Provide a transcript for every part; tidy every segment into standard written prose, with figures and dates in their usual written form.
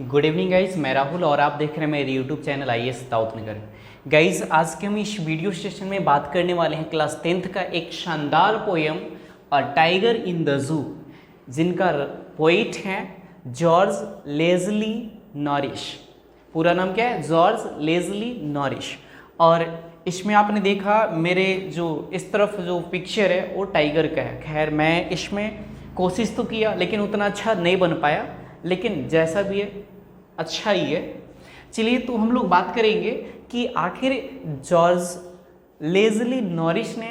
Good evening guys, मैं राहुल और आप देख रहे हैं मेरे YouTube channel IAS Daudnagar. Guys आज के हम इस वीडियो सेशन में बात करने वाले हैं क्लास 10th का एक शानदार poem a tiger in the zoo, जिनका पोइट हैं जॉर्ज लेज़ली नॉरिश। पूरा नाम क्या है? George lazily nourish. और इसमें आपने देखा मेरे जो इस तरफ जो पिक्चर है वो टाइगर का है। खैर मैं इसमें कोशिश तो किया लेकिन उतना अच्छा नहीं बन पाया, लेकिन जैसा भी है अच्छा ही है। चलिए तो हम लोग बात करेंगे कि आखिर जॉर्ज लेज़ली नॉरिश ने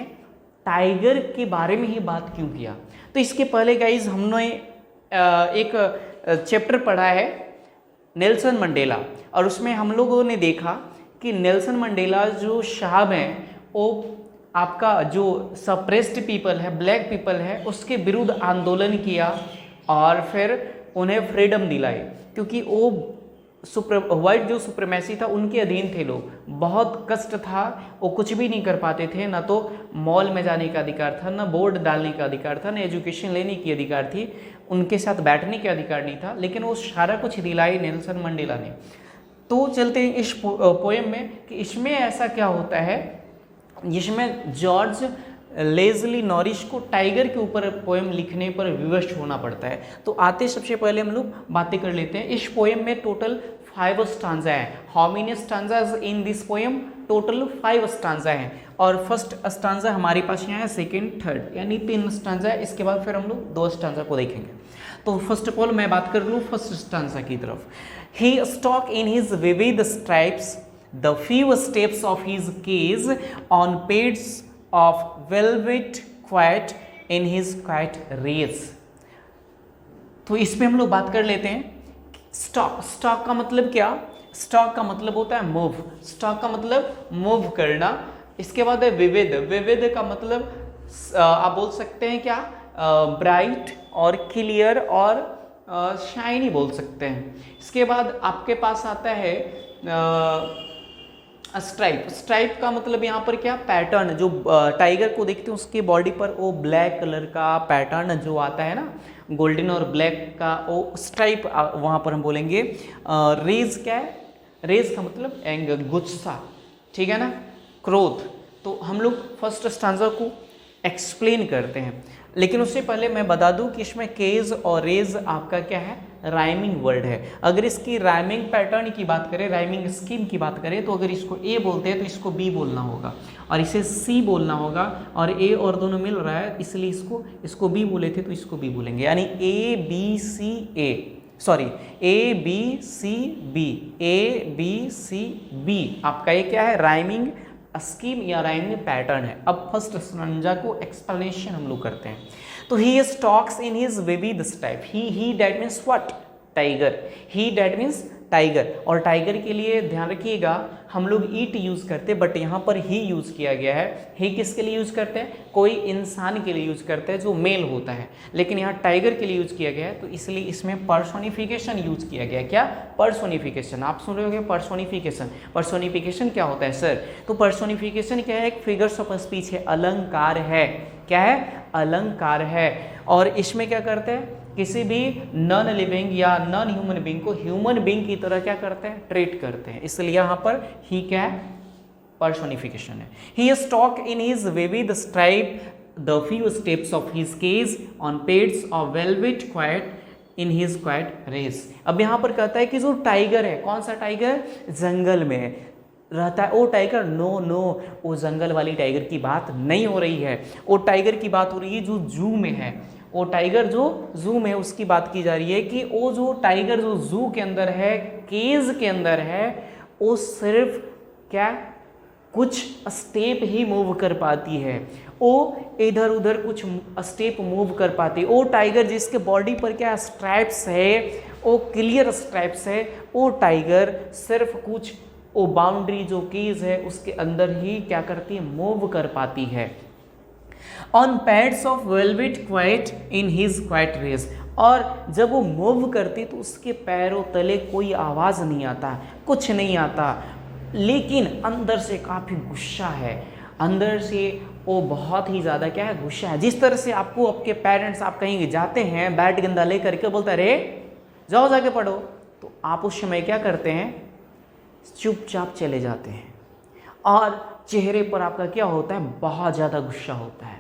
टाइगर के बारे में ही बात क्यों किया। तो इसके पहले गाइज हमने एक चैप्टर पढ़ा है नेल्सन मंडेला, और उसमें हम लोगों ने देखा कि नेल्सन मंडेला जो साहब हैं वो आपका जो सप्रेस्ड पीपल है, ब्लैक पीपल है, उसके विरुद्ध आंदोलन किया और फिर उन्हें फ्रीडम दिलाई, क्योंकि वो वाइट जो सुप्रीमेसी था उनके अधीन थे लोग। बहुत कष्ट था, वो कुछ भी नहीं कर पाते थे, ना तो मॉल में जाने का अधिकार था, ना बोर्ड डालने का अधिकार था, ना एजुकेशन लेने की अधिकार थी, उनके साथ बैठने का अधिकार नहीं था, लेकिन वो सारा कुछ दिलाई नेल्सन मंडेला ने। तो चलते हैं इस पोएम में कि इसमें ऐसा क्या होता है जिसमें जॉर्ज लेज़ली नॉरिश को टाइगर के ऊपर पोएम लिखने पर विवश होना पड़ता है। तो आते सबसे पहले हम लोग बातें कर लेते हैं। इस पोएम में टोटल 5 स्टांजा है। How many stanzas in this poem? Total 5 stanza हैं। और फर्स्ट स्टांजा हमारे पास यहाँ है, सेकेंड थर्ड, यानी 3 स्टांजा है। इसके बाद फिर हम लोग 2 स्टांजा को देखेंगे। तो फर्स्ट ऑफ ऑल मैं बात कर लूँ फर्स्ट स्टांजा की तरफ। He stock in his vivid stripes the few steps of his cage on pads of velvet quiet in his quiet race। तो इस पे हम लोग बात कर लेते हैं। स्टॉक, स्टॉक का मतलब क्या? स्टॉक का मतलब होता है मूव। स्टॉक का मतलब मूव करना। इसके बाद है विविध। विविध का मतलब आप बोल सकते हैं क्या? ब्राइट और क्लियर और शाइनी बोल सकते हैं। इसके बाद आपके पास आता है स्ट्राइप। स्ट्राइप का मतलब यहाँ पर क्या? पैटर्न। जो टाइगर को देखते हैं उसके बॉडी पर वो ब्लैक कलर का पैटर्न जो आता है ना, गोल्डन और ब्लैक का, वो स्ट्राइप वहाँ पर हम बोलेंगे। रेज क्या है? रेज का मतलब एंगर, गुस्सा, ठीक है ना, क्रोध। तो हम लोग फर्स्ट स्टांजा को एक्सप्लेन करते हैं, लेकिन उससे पहले मैं बता दूं कि इसमें केज और रेज आपका क्या है? राइमिंग वर्ड है। अगर इसकी राइमिंग पैटर्न की बात करें, राइमिंग स्कीम की बात करें, तो अगर इसको ए बोलते हैं तो इसको बी बोलना होगा, और इसे सी बोलना होगा, और ए और दोनों मिल रहा है इसलिए इसको बी बोले थे तो इसको बी बोलेंगे, यानी A B C A, sorry A B C B, A B C B आपका ये क्या है? राइमिंग स्कीम या राइमिंग पैटर्न है। अब फर्स्ट स्टांजा को एक्सप्लेनेशन हम लोग करते हैं। तो he stalks in his vivid stripe. He that means what? Tiger. He that means tiger. और टाइगर के लिए ध्यान रखिएगा हम लोग ईट यूज करते हैं, बट यहाँ पर ही यूज किया गया है। ही किसके लिए यूज करते हैं? कोई इंसान के लिए यूज करते हैं जो मेल होता है, लेकिन यहाँ टाइगर के लिए यूज किया गया है, तो इसलिए इसमें पर्सोनिफिकेशन यूज किया गया है। क्या? पर्सोनिफिकेशन। आप सुन रहे होंगे पर्सोनिफिकेशन। पर्सोनिफिकेशन क्या होता है सर? तो पर्सोनिफिकेशन क्या है? एक फिगर्स ऑफ स्पीच है, अलंकार है। क्या है? अलंकार है। और इसमें क्या करते हैं? किसी भी नॉन लिविंग या नॉन ह्यूमन बीइंग को ह्यूमन बीइंग की तरह क्या करते हैं? ट्रीट करते हैं। इसलिए यहाँ पर ही क्या है? पर्सोनिफिकेशन है। He stock in his vivid stripe the few steps of his cage on pads of velvet quiet in his quiet race। अब यहाँ पर कहता है कि जो टाइगर है, कौन सा टाइगर? जंगल में रहता है वो टाइगर। नो, वो जंगल वाली टाइगर की बात नहीं हो रही है। वो टाइगर की बात हो रही है जो जू में है। वो टाइगर जो जू में है उसकी बात की जा रही है कि वो जो टाइगर जो जू के अंदर है, केज के अंदर है, वो सिर्फ क्या? कुछ स्टेप ही मूव कर पाती है। वो इधर उधर कुछ स्टेप मूव कर पाती है। वो टाइगर जिसके बॉडी पर क्या स्ट्राइप्स है, वो क्लियर स्ट्राइप्स है, वो टाइगर सिर्फ कुछ वो बाउंड्री जो केज है उसके अंदर ही क्या करती है? मूव कर पाती है। On pads of velvet quiet in his quiet rage. और जब वो मूव करती तो उसके पैरों तले कोई आवाज़ नहीं आता, कुछ नहीं आता, लेकिन अंदर से काफ़ी गुस्सा है। अंदर से वो बहुत ही ज़्यादा क्या है? गुस्सा है। जिस तरह से आपको आपके पेरेंट्स, आप कहीं जाते हैं बैट गंदा लेकर के, बोलता है रे जाओ जाके पढ़ो, तो आप उस समय क्या करते हैं, चुपचाप चले जाते हैं और चेहरे पर आपका क्या होता है, बहुत ज़्यादा गुस्सा होता है,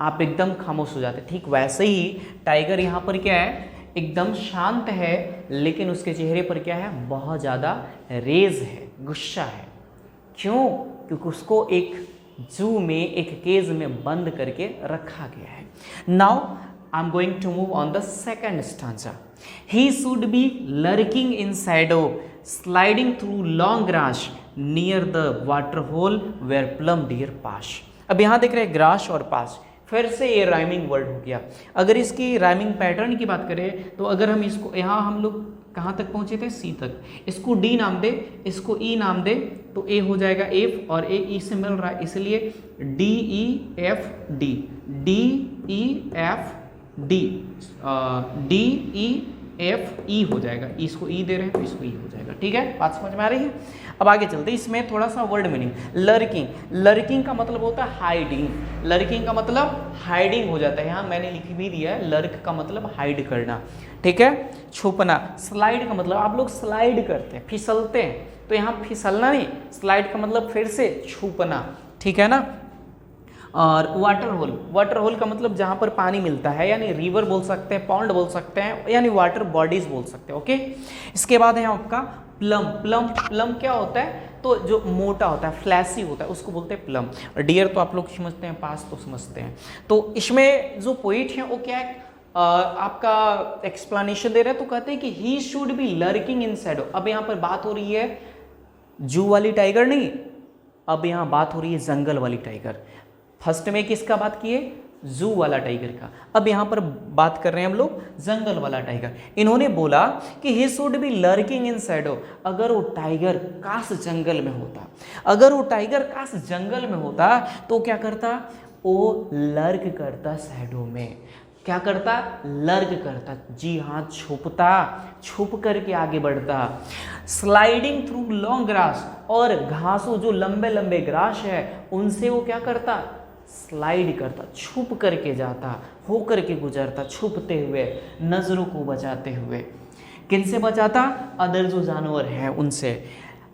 आप एकदम खामोश हो जाते हैं। ठीक वैसे ही टाइगर यहाँ पर क्या है, एकदम शांत है, लेकिन उसके चेहरे पर क्या है, बहुत ज़्यादा रेज है, गुस्सा है। क्यों? क्योंकि उसको एक जू में, एक केज में बंद करके रखा गया है। Now I am going to move on the second stanza. He should be lurking in shadow sliding through long grass near the water hole where plump deer pass. अब यहाँ देख रहे हैं ग्रास और पास, फिर से ये राइमिंग वर्ड हो गया। अगर इसकी राइमिंग पैटर्न की बात करें तो अगर हम इसको, यहाँ हम लोग कहाँ तक पहुँचे थे, सी तक, इसको डी नाम दे, इसको ई नाम दे, तो ए हो जाएगा एफ, और ए ई से मिल रहा है इसलिए D E F D, D E F D, D E F E हो जाएगा, इसको ई दे रहे हैं तो इसको ई हो जाएगा। ठीक है, बात समझ में आ रही है? अब आगे चलते हैं, इसमें थोड़ा सा वर्ड मीनिंग। लर्किंग, लर्किंग का मतलब होता है हाइडिंग, लर्किंग का मतलब हाइडिंग हो जाता है। यहाँ मैंने लिख भी दिया है, लर्क का मतलब हाइड करना, ठीक है, छुपना। स्लाइड का मतलब आप लोग स्लाइड करते हैं, फिसलते हैं, तो यहाँ फिसलना नहीं, स्लाइड का मतलब फिर से छुपना, ठीक है ना। और वाटर होल, वाटर होल का मतलब जहाँ पर पानी मिलता है, यानी रिवर बोल सकते हैं, पॉन्ड बोल सकते हैं, यानी वाटर बॉडीज बोल सकते हैं। ओके, इसके बाद है आपका प्लम। प्लम, प्लम क्या होता है, तो जो मोटा होता है, फ्लैसी होता है, उसको बोलते हैं प्लम। और डियर तो आप लोग समझते हैं, पास तो समझते हैं। तो इसमें जो पोइट है वो क्या है, आपका एक्सप्लेनेशन दे रहे हैं, तो कहते हैं कि ही should be lurking in shadow. अब यहाँ पर बात हो रही है जू वाली टाइगर नहीं, अब यहाँ बात हो रही है जंगल वाली टाइगर। फर्स्ट में किसका बात किए, जू वाला टाइगर का, अब यहाँ पर बात कर रहे हैं हम लोग जंगल वाला टाइगर। इन्होंने बोला कि ही should be lurking in shadow. अगर वो टाइगर काश जंगल में होता, अगर वो टाइगर काश जंगल में होता तो क्या करता, वो लर्क करता शैडो में। क्या करता, लर्क करता, जी हाँ, छुपता, छुप करके आगे बढ़ता। स्लाइडिंग थ्रू लॉन्ग ग्रास, और घासों जो लंबे लंबे ग्रास है उनसे वो क्या करता, स्लाइड करता, छुप करके जाता, हो करके गुजरता, छुपते हुए, नजरों को बचाते हुए। किनसे बचाता, अदर जो जानवर हैं उनसे।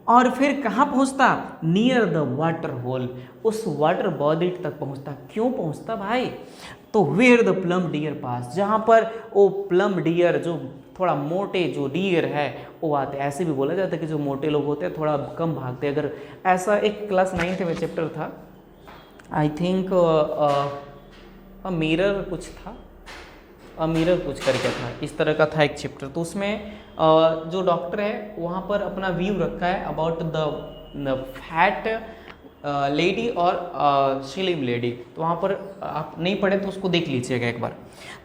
और फिर कहाँ पहुँचता, नियर द वाटर होल, उस वाटर बॉडी तक पहुँचता। क्यों पहुँचता भाई, तो वेयर द प्लम डियर पास, जहाँ पर वो प्लम डियर, जो थोड़ा मोटे जो डियर है वो आते। ऐसे भी बोला जाता है कि जो मोटे लोग होते हैं थोड़ा कम भागते। अगर ऐसा एक क्लास 9th में चैप्टर था, आई थिंक मिरर कुछ था, मिरर कुछ करके था, इस तरह का था एक चैप्टर। तो उसमें जो डॉक्टर है वहाँ पर अपना व्यू रखा है अबाउट द फैट लेडी और स्लिम लेडी। तो वहाँ पर आप नहीं पढ़े तो उसको देख लीजिएगा एक बार।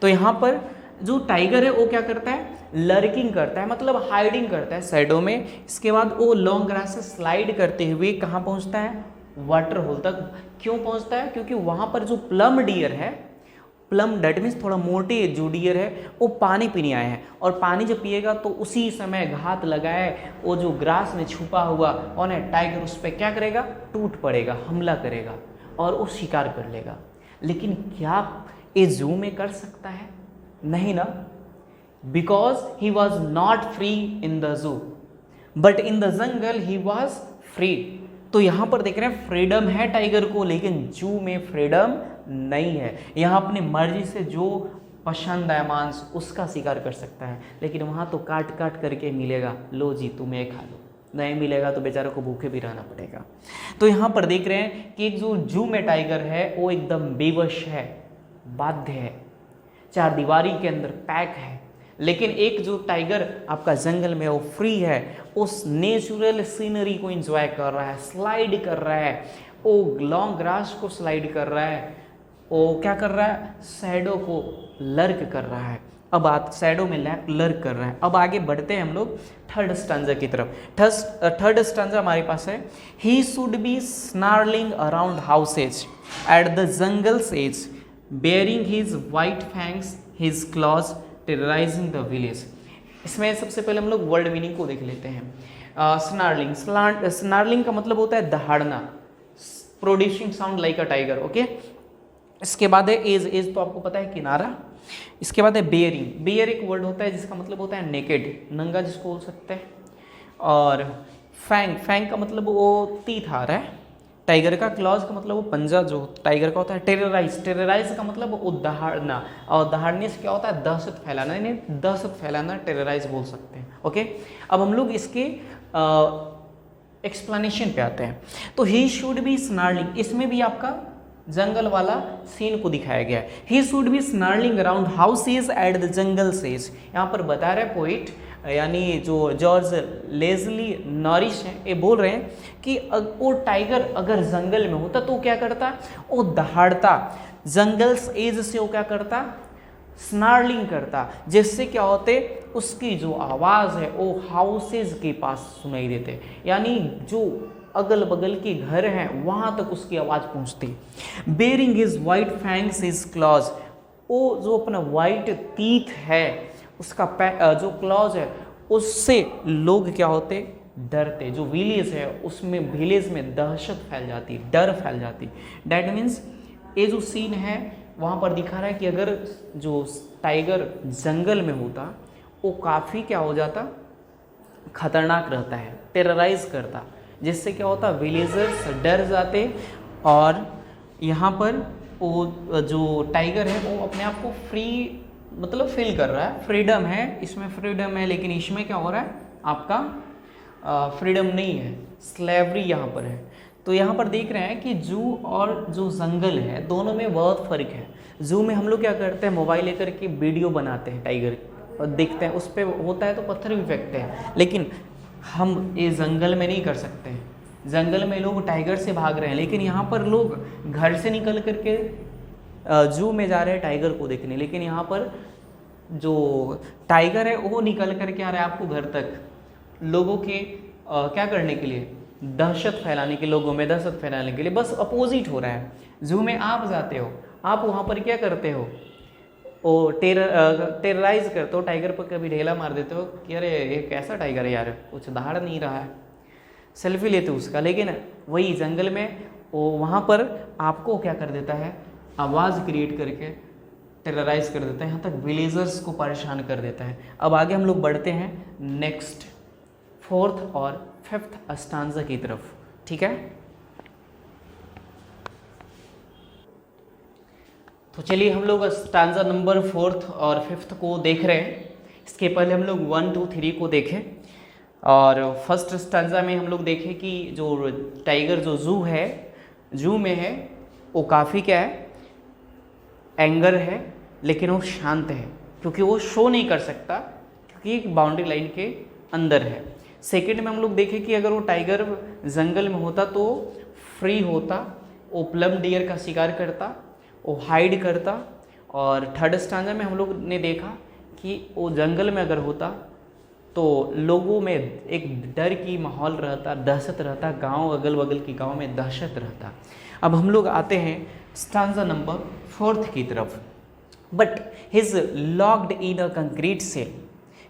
तो यहाँ पर जो टाइगर है वो क्या करता है, लर्किंग करता है, मतलब हाइडिंग करता है शैडो में। इसके बाद वो लॉन्ग ग्रास से स्लाइड करते हुए कहाँ पहुँचता है, वाटर होल तक। क्यों पहुंचता है, क्योंकि वहां पर जो प्लम डियर है, प्लम डेट मीन्स थोड़ा मोटे जो डियर है, वो पानी पीने आए हैं, और पानी जब पिएगा तो उसी समय घात लगाए वो जो ग्रास में छुपा हुआ कौन है, टाइगर, उस पर क्या करेगा, टूट पड़ेगा, हमला करेगा और वो शिकार कर लेगा। लेकिन क्या ये जू में कर सकता है, नहीं ना, because he was not free in the zoo but in the jungle he was free. तो यहाँ पर देख रहे हैं फ्रीडम है टाइगर को, लेकिन जू में फ्रीडम नहीं है। यहाँ अपनी मर्जी से जो पसंद है मांस उसका शिकार कर सकता है, लेकिन वहाँ तो काट काट करके मिलेगा, लो जी तुम्हें खा लो, नहीं मिलेगा तो बेचारों को भूखे भी रहना पड़ेगा। तो यहाँ पर देख रहे हैं कि एक जो जू में टाइगर है वो एकदम बेवश है, बाध्य है, चार दीवारी के अंदर पैक है। लेकिन एक जो टाइगर आपका जंगल में वो फ्री है, उस नेचुरल सीनरी को एंजॉय कर रहा है, स्लाइड कर रहा है, वो लॉन्ग ग्रास को स्लाइड कर रहा है, वो क्या कर रहा है, शैडो को लर्क कर रहा है। अब बात शैडो में लर्क कर रहा है। अब आगे बढ़ते हैं हम लोग थर्ड स्टांजा की तरफ। थर्ड स्टांजा हमारे पास है, he should be snarling around houses at the jungle's edge baring his white fangs his claws terrorising the village. इसमें सबसे पहले हम लोग वर्ड मीनिंग को देख लेते हैं। स्नार्लिंग, स्नार्लिंग का मतलब होता है दहाड़ना, producing sound like a tiger. Okay, इसके बाद है एज। एज तो आपको पता है किनारा, इसके बाद है बेयरिंग। बेयर एक वर्ड होता है जिसका मतलब होता है नेकेड, नंगा जिसको बोल सकते हैं। और फैंग, फैंग का मतलब वो तीत आ रहा है। टाइगर का क्लॉज का मतलब वो पंजा जो टाइगर का होता है। टेरराइज, टेरराइज का मतलब वो दहाड़ना, और दहाड़ने से क्या होता है, दहशत फैलाना, इन्हें दहशत फैलाना टेरराइज बोल सकते हैं। ओके, अब हम लोग इसके एक्सप्लेनेशन पे आते हैं। तो ही शुड बी स्नार्लिंग, इसमें भी आपका जंगल वाला सीन को दिखाया गया है। He should be snarling around houses at the jungle says. यहाँ पर बता रहे पोइट यानी जो जॉर्ज लेजली नॉरिस हैं, ये बोल रहे हैं कि वो टाइगर अगर जंगल में होता तो क्या करता, वो दहाड़ता, जंगल्स एज से वो क्या करता, स्नार्लिंग करता, जिससे क्या होते, उसकी जो आवाज़ है वो हाउसेज के पास सुनाई देते, यानी जो अगल बगल के घर हैं वहाँ तक उसकी आवाज़ पहुँचती। Baring his white fangs his claws, वो जो अपना वाइट तीत है उसका जो क्लॉज है उससे लोग क्या होते, डरते। जो विलेज है उसमें, विलेज में दहशत फैल जाती, डर फैल जाती। डैट मीन्स ये जो सीन है वहाँ पर दिखा रहा है कि अगर जो टाइगर जंगल में होता वो काफ़ी क्या हो जाता, खतरनाक रहता है, टेरराइज करता, जिससे क्या होता, विलेजर्स डर जाते। और यहाँ पर वो जो टाइगर है वो अपने आप को फ्री मतलब फील कर रहा है, फ्रीडम है, इसमें फ्रीडम है, लेकिन इसमें क्या हो रहा है, आपका फ्रीडम नहीं है, स्लेवरी यहाँ पर है। तो यहाँ पर देख रहे हैं कि जू और जो जंगल है दोनों में बहुत फ़र्क है। जू में हम लोग क्या करते हैं, मोबाइल लेकर के वीडियो बनाते हैं टाइगर और देखते हैं, उस पर होता है तो पत्थर भी फेंकते हैं, लेकिन हम ये जंगल में नहीं कर सकते हैं। जंगल में लोग टाइगर से भाग रहे हैं, लेकिन यहाँ पर लोग घर से निकल करके जू में जा रहे हैं टाइगर को देखने, लेकिन यहाँ पर जो टाइगर है वो निकल करके आ रहा है आपको घर तक, लोगों के क्या करने के लिए, दहशत फैलाने के, लोगों में दहशत फैलाने के लिए, बस अपोजिट हो रहा है। जू में आप जाते हो, आप वहाँ पर क्या करते हो, वो टेरराइज करते हो, टाइगर पर कभी ढेला मार देते हो कि अरे ये कैसा टाइगर है यार, कुछ दहाड़ नहीं रहा है, सेल्फी लेते हो उसका। लेकिन वही जंगल में वो वहाँ पर आपको क्या कर देता है, आवाज़ क्रिएट करके टेरराइज कर देता है, यहाँ तक विलेजर्स को परेशान कर देता है। अब आगे हम लोग बढ़ते हैं नेक्स्ट 4th और 5th स्टांजा की तरफ, ठीक है। तो चलिए हम लोग स्टांजा नंबर 4th और 5th को देख रहे हैं। इसके पहले हम लोग 1, 2, 3 को देखें। और फर्स्ट स्टांजा में हम लोग देखें कि जो टाइगर जो जू है, जू में है, वो काफ़ी क्या है, एंगर है, लेकिन वो शांत है, क्योंकि वो शो नहीं कर सकता, क्योंकि एक बाउंड्री लाइन के अंदर है। सेकंड में हम लोग देखें कि अगर वो टाइगर जंगल में होता तो फ्री होता, वो प्लम डियर का शिकार करता, वो हाइड करता। और थर्ड स्टांजा में हम लोग ने देखा कि वो जंगल में अगर होता तो लोगों में एक डर की माहौल रहता, दहशत रहता, गांव अगल बगल के गांव में दहशत रहता। अब हम लोग आते हैं स्टांजा नंबर 4th की तरफ। But his locked in a concrete cell,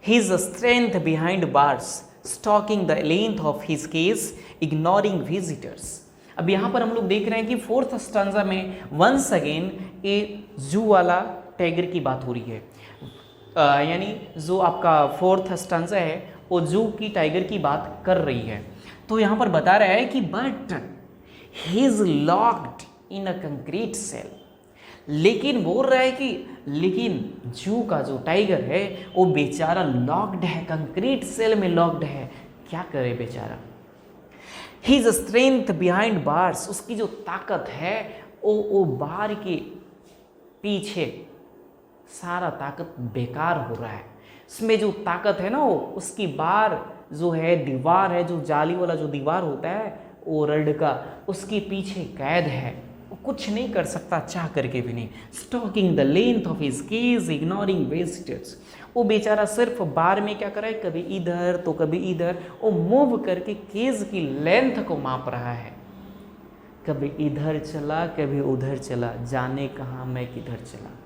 his strength behind bars, stalking the length of his cage, ignoring visitors. अब यहाँ पर हम लोग देख रहे हैं कि 4th स्टांजा में वंस अगेन ए जू वाला टाइगर की बात हो रही है। यानी जो आपका 4th स्टांजा है वो जू की टाइगर की बात कर रही है। तो यहाँ पर बता रहा है कि but he is locked in a concrete cell, लेकिन बोल रहा है कि लेकिन जू का जो टाइगर है वो बेचारा लॉक्ड है, कंक्रीट सेल में लॉक्ड है, क्या करे बेचारा। हिज स्ट्रेंथ बिहाइंड बार्स, उसकी जो ताकत है वो बार के पीछे सारा ताकत बेकार हो रहा है। इसमें जो ताकत है ना वो उसकी बार जो है, दीवार है, जो जाली वाला जो दीवार होता है वो रड का, उसके पीछे कैद है, वो कुछ नहीं कर सकता चाह करके भी नहीं। Stalking the length of his cage, ignoring visitors, वो बेचारा सिर्फ बार में क्या कर रहा है, कभी इधर तो कभी इधर, वो मूव करके केज की लेंथ को माप रहा है। कभी इधर चला कभी उधर चला, जाने कहाँ मैं किधर चला।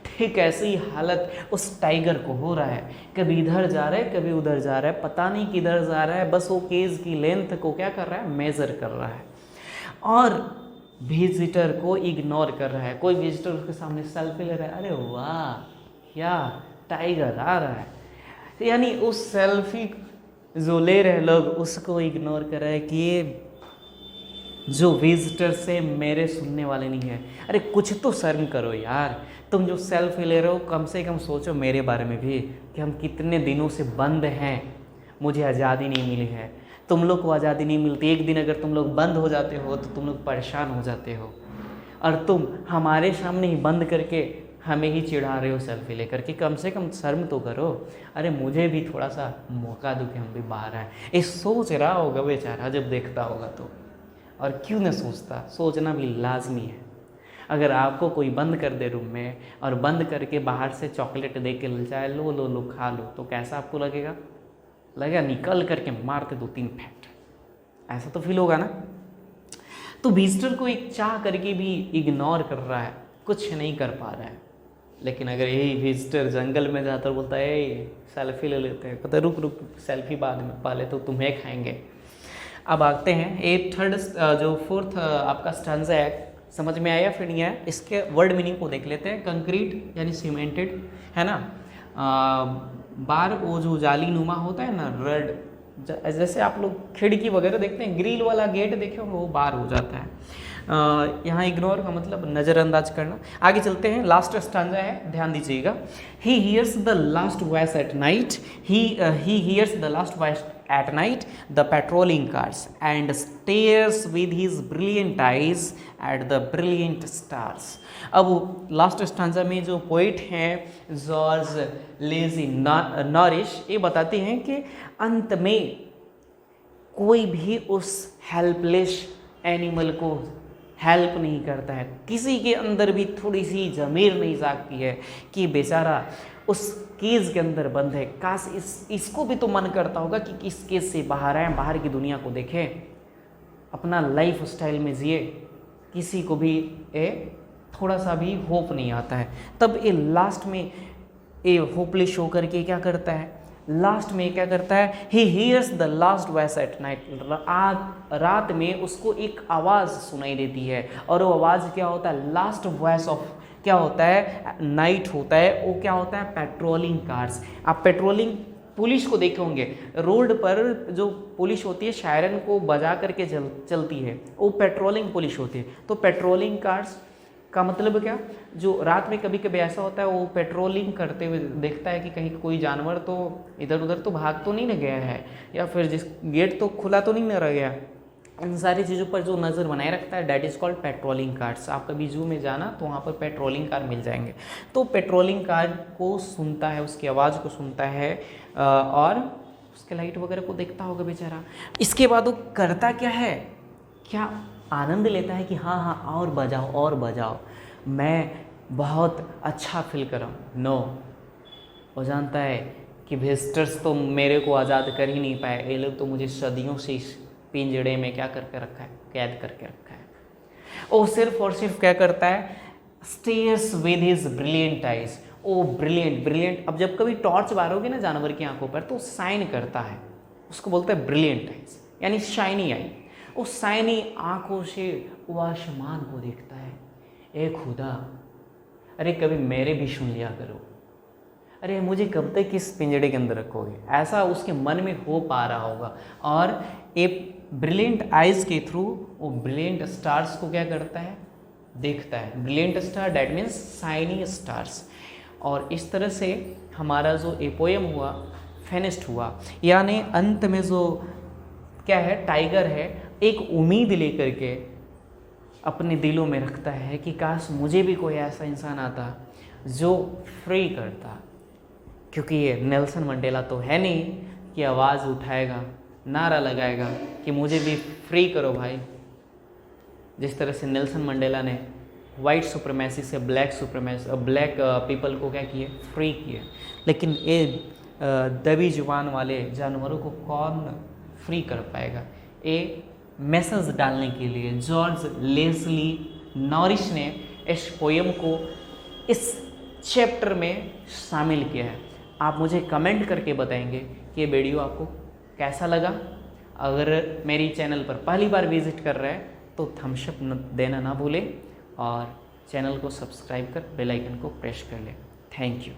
ठीक ऐसी ही हालत उस टाइगर को हो रहा है, कभी इधर जा रहा है कभी उधर जा रहा है, पता नहीं किधर जा रहा है, बस वो केज की लेंथ को क्या कर रहा है, मेजर कर रहा है और विजिटर को इग्नोर कर रहा है। कोई विजिटर उसके सामने सेल्फी ले रहा है, अरे वाह क्या टाइगर आ रहा है। यानी उस सेल्फी जो ले रहे लोग उसको इग्नोर कर रहे हैं कि ये जो विजिटर से मेरे सुनने वाले नहीं है। अरे कुछ तो शर्म करो यार, तुम जो सेल्फी ले रहे हो कम से कम सोचो मेरे बारे में भी कि हम कितने दिनों से बंद हैं, मुझे आज़ादी नहीं मिली है। तुम लोग को आज़ादी नहीं मिलती, एक दिन अगर तुम लोग बंद हो जाते हो तो तुम लोग परेशान हो जाते हो, और तुम हमारे सामने ही बंद करके हमें ही चिढ़ा रहे हो सेल्फी लेकर के। कम से कम शर्म तो करो। अरे मुझे भी थोड़ा सा मौका दो कि हम भी बाहर आए। ये सोच रहा होगा बेचारा जब देखता होगा तो, और क्यों न सोचता, सोचना भी लाजमी है। अगर आपको कोई बंद कर दे रूम में और बंद करके बाहर से चॉकलेट दे के ले जाए, लो लो लो खा लो, तो कैसा आपको लगेगा? लगेगा निकल करके मारते 2-3 फैक्ट, ऐसा तो फील होगा ना। तो विजिटर को एक चाह करके भी इग्नोर कर रहा है, कुछ नहीं कर पा रहा है। लेकिन अगर यही विजिटर जंगल में जाकर बोलता है सेल्फी ले लेते हैं, कहते रुक रुक सेल्फी बाद में, पहले तो तुम्हें खाएंगे। अब आते हैं ये थर्ड जो फोर्थ आपका स्टैंजा है, समझ में आया फिर नहीं आया? इसके वर्ड मीनिंग को देख लेते हैं। कंक्रीट यानी सीमेंटेड है ना, बार वो जो जाली नुमा होता है ना, रेड, जैसे आप लोग खिड़की वगैरह देखते हैं, ग्रिल वाला गेट देखे होंगे, वो बार हो जाता है। यहाँ इग्नोर का मतलब नज़रअंदाज करना। आगे चलते हैं, लास्ट स्टैंजा है, ध्यान दीजिएगा। He hears the last voice at night, he hears the last voice at night the patrolling cars and stares with his brilliant eyes at the brilliant stars। अब लास्ट स्टांजा में जो poet हैं George lazy nourish, ये बताते हैं कि अंत में कोई भी उस हेल्पलेस एनिमल को हेल्प नहीं करता है। किसी के अंदर भी थोड़ी सी ज़मीर नहीं जागती है कि बेचारा उस केज के अंदर बंद है, काश इसको भी तो मन करता होगा कि किस केज से बाहर आए, बाहर की दुनिया को देखें, अपना लाइफ स्टाइल में जिए। किसी को भी थोड़ा सा भी होप नहीं आता है। तब ये लास्ट में ये होपलेस शो करके क्या करता है, लास्ट में क्या करता है, he hears the last voice at night, रात में उसको एक आवाज़ सुनाई देती है, और वो आवाज़ क्या होता है, लास्ट वॉइस ऑफ क्या होता है, नाइट होता है। वो क्या होता है, पेट्रोलिंग कार्स। आप पेट्रोलिंग पुलिस को देखे होंगे, रोड पर जो पुलिस होती है शायरन को बजा करके चलती है, वो पेट्रोलिंग पुलिस होती है। तो पेट्रोलिंग कार्स का मतलब क्या, जो रात में कभी कभी ऐसा होता है वो पेट्रोलिंग करते हुए देखता है कि कहीं कोई जानवर तो इधर उधर तो भाग तो नहीं न गया है, या फिर जिस गेट तो खुला तो नहीं न रह गया। इन सारी चीज़ों पर जो नज़र बनाए रखता है, that is called patrolling cars. आप कभी जू में जाना तो वहाँ पर पेट्रोलिंग कार मिल जाएंगे। तो पेट्रोलिंग कार को सुनता है, उसकी आवाज़ को सुनता है और उसके लाइट वगैरह को देखता होगा बेचारा। इसके बाद वो करता क्या है, क्या आनंद लेता है कि हाँ हाँ और बजाओ और बजाओ, मैं बहुत अच्छा फील कर रहा हूँ। नो, वो जानता है कि विजिटर्स तो मेरे को आज़ाद कर ही नहीं पाए, ये लोग तो मुझे सदियों से इस पिंजड़े में क्या करके रखा है, कैद करके रखा है। वो सिर्फ और सिर्फ क्या करता है, stares with his brilliant eyes. Oh brilliant, अब जब कभी टॉर्च मारोगे ना जानवर की आंखों पर तो शाइन करता है, उसको बोलते हैं ब्रिलियंट आइज, यानी शाइनी आई। उस शाइनी आंखों से वो आसमान को देखता है। ए खुदा, अरे कभी मेरे भी सुन लिया करो, अरे मुझे कब तक इस पिंजड़े के अंदर रखोगे, ऐसा उसके मन में हो पा रहा होगा। और एक ब्रिलियंट आइज के थ्रू वो ब्रिलियंट स्टार्स को क्या करता है, देखता है। Brilliant star that means shiny stars. और इस तरह से हमारा जो ए पोएम हुआ फिनिश्ड हुआ, यानी अंत में जो क्या है, टाइगर है एक उम्मीद लेकर के अपने दिलों में रखता है कि काश मुझे भी कोई ऐसा इंसान आता जो फ्री करता, क्योंकि ये नेल्सन मंडेला तो है नहीं कि आवाज़ उठाएगा, नारा लगाएगा कि मुझे भी फ्री करो भाई। जिस तरह से नेल्सन मंडेला ने वाइट सुप्रीमेसी से ब्लैक पीपल को क्या किए, फ्री किए। लेकिन ये दबी जुबान वाले जानवरों को कौन फ्री कर पाएगा। ये मैसेज डालने के लिए जॉर्ज लेस्ली नॉरिश ने इस पोएम को इस चैप्टर में शामिल किया है। आप मुझे कमेंट करके बताएंगे कि ये वीडियो आपको कैसा लगा। अगर मेरी चैनल पर पहली बार विजिट कर रहे हैं तो थम्स अप देना ना भूलें और चैनल को सब्सक्राइब कर बेल आइकन को प्रेस कर लें। Thank you.